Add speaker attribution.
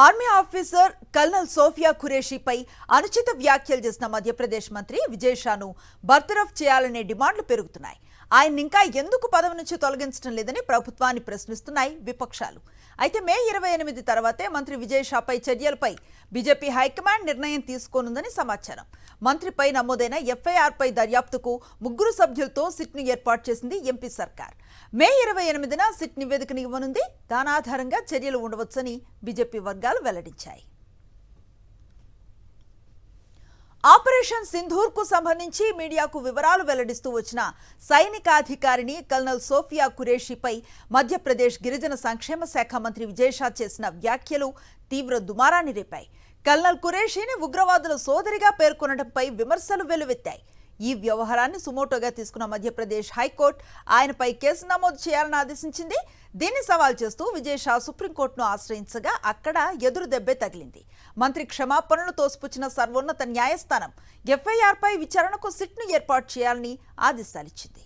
Speaker 1: Army officer colonel Sophia ఖురేషీపై అనుచిత వ్యాఖ్యలు చేసిన మధ్యప్రదేశ్ మంత్రి విజయ్ షాను బర్తరఫ్ చేయాలనే డిమాండ్లు పెరుగుతున్నాయి. ఆయన ఇంకా ఎందుకు పదవి నుంచి తొలగించడం లేదని ప్రభుత్వాన్ని ప్రశ్నిస్తున్నాయి విపక్షాలు. అయితే మే 28 తర్వాతే మంత్రి విజయ్ షాపై చర్యలపై బీజేపీ హైకమాండ్ నిర్ణయం తీసుకోనుందని సమాచారం. మంత్రిపై నమోదైన ఎఫ్ఐఆర్పై దర్యాప్తుకు 3 సభ్యులతో సిట్ను ఏర్పాటు చేసింది ఎంపీ సర్కార్. మే 28న సిట్ నివేదికను ఇవ్వనుంది. దాని ఆధారంగా చర్యలు ఉండవచ్చని బీజేపీ వర్గాలు వెల్లడించాయి. ఆపరేషన్ సింధూర్ కు సంబంధించి మీడియాకు వివరాలు వెల్లడిస్తూ వచ్చిన సైనికాధికారిని కల్నల్ సోఫియా ఖురేషీపై మధ్యప్రదేశ్ గిరిజన సంక్షేమ శాఖ మంత్రి విజయ్ షా చేసిన వ్యాఖ్యలు తీవ్ర దుమారాన్ని రేపాయి. కల్నల్ ఖురేషీని ఉగ్రవాదుల సోదరిగా పేర్కొనడంపై విమర్శలు వెల్లువెత్తాయి. ఈ వ్యవహారాన్ని సుమోటోగా తీసుకున్న మధ్యప్రదేశ్ హైకోర్టు ఆయనపై కేసు నమోదు చేయాలని ఆదేశించింది. దీన్ని సవాల్ చేస్తూ విజయ్ షా సుప్రీంకోర్టును ఆశ్రయించగా అక్కడ ఎదురు దెబ్బే తగిలింది. మంత్రి క్షమాపణలు తోసిపుచ్చిన సర్వోన్నత న్యాయస్థానం ఎఫ్ఐఆర్పై విచారణకు సిట్ను ఏర్పాటు చేయాలని ఆదేశాలిచ్చింది.